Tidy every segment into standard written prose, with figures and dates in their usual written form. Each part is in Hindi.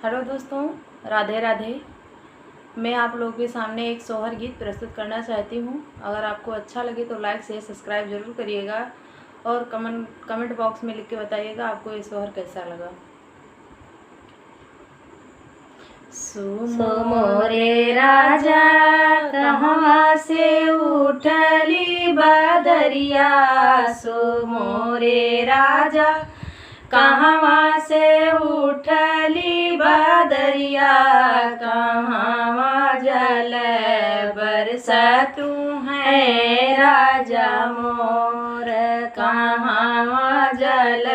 हेलो दोस्तों, राधे राधे। मैं आप लोगों के सामने एक सोहर गीत प्रस्तुत करना चाहती हूँ। अगर आपको अच्छा लगे तो लाइक शेयर सब्सक्राइब ज़रूर करिएगा और कमेंट बॉक्स में लिख के बताइएगा आपको ये सोहर कैसा लगा। सो मोरे राजा कहवा से उठली बदरिया, सो मोरे राजा कहवा से उठली बदरिया, कहवा जल बरसतू है राजा मोर, कहवा जल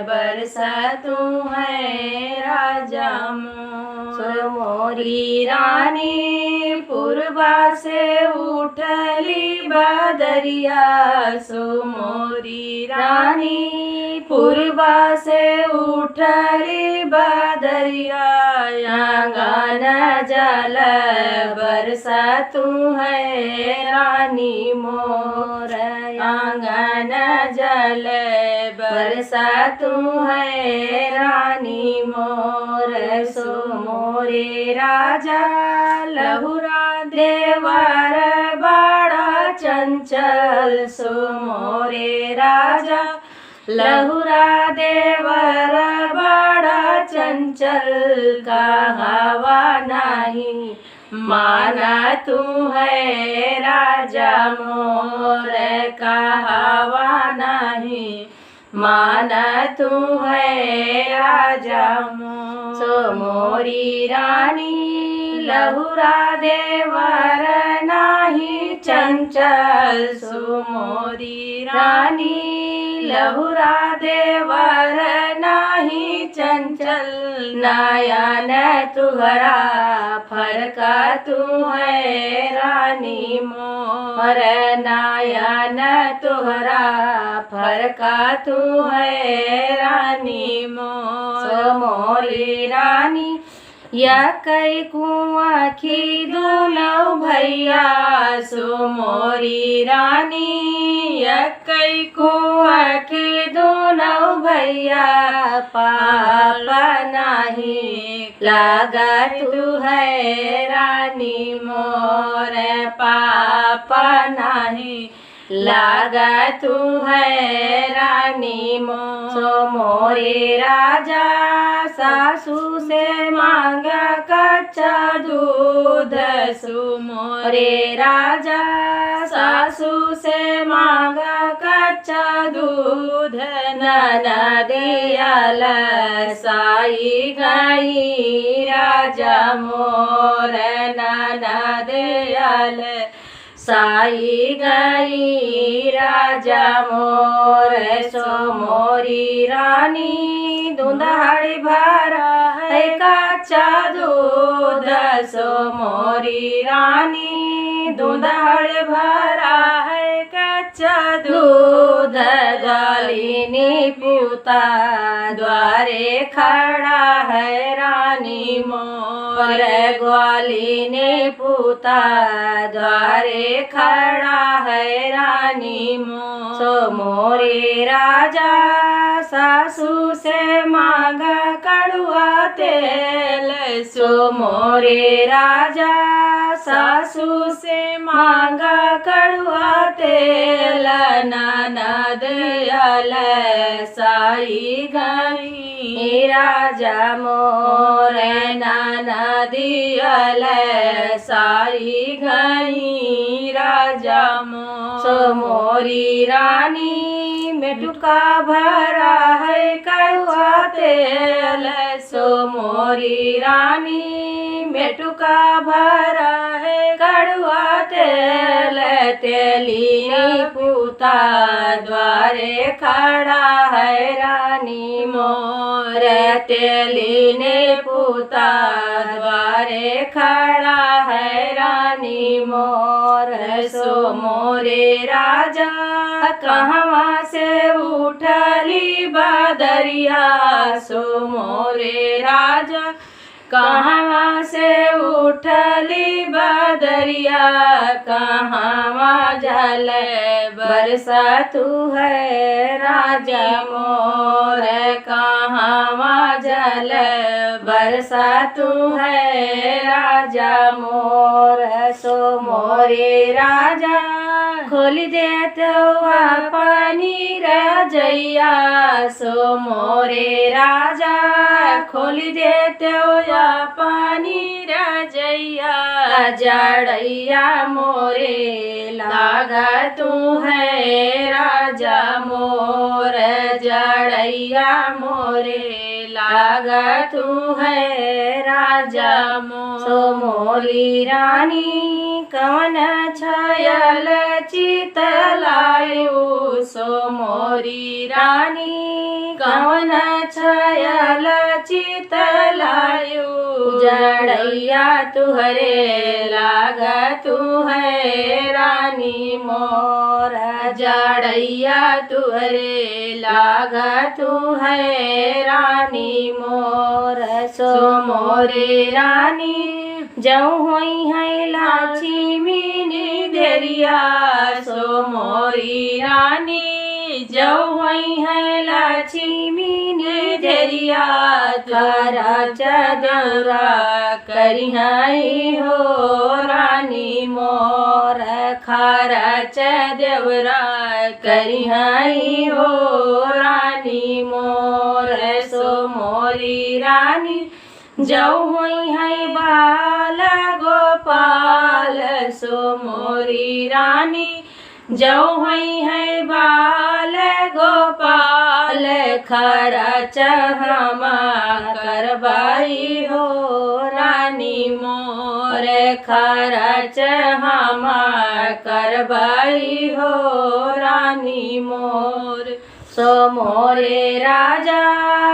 बरसतू है राजा मोर। सो मोरी रानी पूर्वा से उठली बदरिया, सो मोरी रानी पूर्वा से उठली बदरिया, आंगन जल बरसतू है रानी मोर, आंगन जल बरसतू है रानी मोर। सो मोरे राजा लहुरा देवर बड़ा चंचल, सो मोरे राजा लहुरा देवर बड़ा चंचल, कहवा नहीं माना तू है राजा मोर, कहवा नहीं माना तू है राजा मोर। सो मोरी रानी लहुरा देवर नाही चंचल, सो मोरी रानी लहुरा देवर नाही चंचल, नयन तुहरा फरका तू है रानी मोर, नयन तुहरा फरका तू है रानी मोर। सो मोरी रानी या कई कुआं की दोनों भैया, सो मोरी रानी या कई कुआं की दोनों भैया, पापा नहीं लागा तू है रानी मोर, पापा नहीं लागा तू है रानी मोर। सो मोरे राजा सासू से मांगा कच्चा दूध, सो मोरे राजा सासू से मांगा कच्चा दूध, ननदियल साई गई राजा मोर, ननदियल साई गई राजा मोर। सो मोरी रानी दूधाड़ी भरा है कच्चा दूध, सो मोरी रानी दूधाड़ी भरा है कच्चा दूध, गालिनी पूता द्वारे खड़ा है रानी मोर, ग्वालिनी पूता द्वारे खड़ा है रानी मोर। सो मोरे राजा सासू से मांगा कड़ुआ तेल, सो मोरे राजा सासू से मांगा कड़ुआ तेल, ननदियल साई गई राजा मोर, ननदियल साई गई राजा मोर। सो मोरी रानी मेटुका भरा है कड़ुआ तेल, सो मोरी रानी मेटुका भरा है कड़ुआ तेल, तेलिनी पूता द्वारे खड़ा है रानी मोर, तेलिनी पूता द्वारे खड़ा है रानी मोर। सो मोरे राजा कहवा से उठली बदरिया, सो मोरे राजा कहवा से उठली बदरिया, कहवा जल बरसा तू है राजा मोर, कहवा जल बरसा तू है राजा मोर। सो मोरे राजा खोल दे तो पानी रजैया। सो मोरे राजा खोल दे तो पानी रजैया। जड़ैया मोरे लागा तू है राजा मोर। जड़ैया मोरे लागा तू है राजा मोर। सो मोरी रानी कवन छायल चित लायु। सो मोरी रानी कवन छायल चित लायु। जड़ैया तुहरे लागा तू है रानी मोर। जड़ैया तुहरे लागा तू है रानी मोर। सो मोरे रानी जऊ होई है लाची मीनी देरिया। सो मोरी रानी जऊ होई है लाची मीनी देरिया। तारा चदरा करिहाई हो रानी मोर। खारा चदरा करिहाई हो रानी मोर। सो मोरी रानी जऊ होई है बाल गोपाल। सो मोरी रानी जऊ होई है बाल गोपाल। खरच हमा करबाई हो रानी मोर। खरच हमा करबाई हो रानी मोर। सो मोरे राजा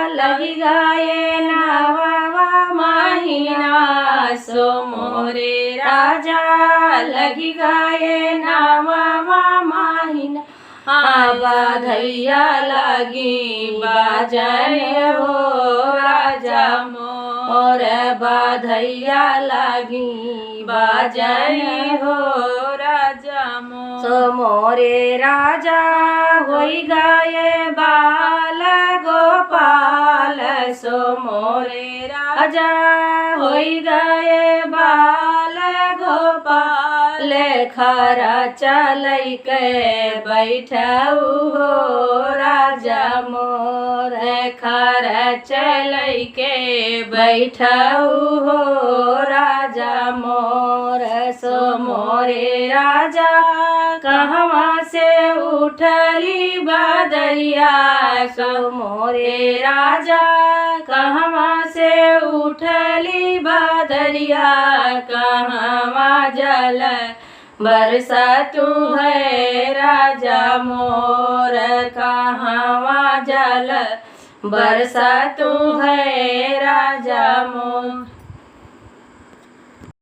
लगी गाये नावा माहिना। सो मोरे राजा लगी गाये नावा माहिना। बाधैया लगी बाजने हो राजा मोर। बाधैया लगी बाजने हो राजा मोर। सो मोरे राजा होई गाये बाल गोपाल। सो मोरे राजा होई गाये बाल गोपाल। खरा चलै के बैठऊ हो राजा मोर। खरा चलै के बैठऊ हो राजा मोर। सो मोरे राजा कहवा से उठली बदरिया। सो मोरे राजा कहवा से उठली बदरिया। कहवा जल बरसा तू है राजा मोर। कहवा जल बरसा तू है राजा मोर।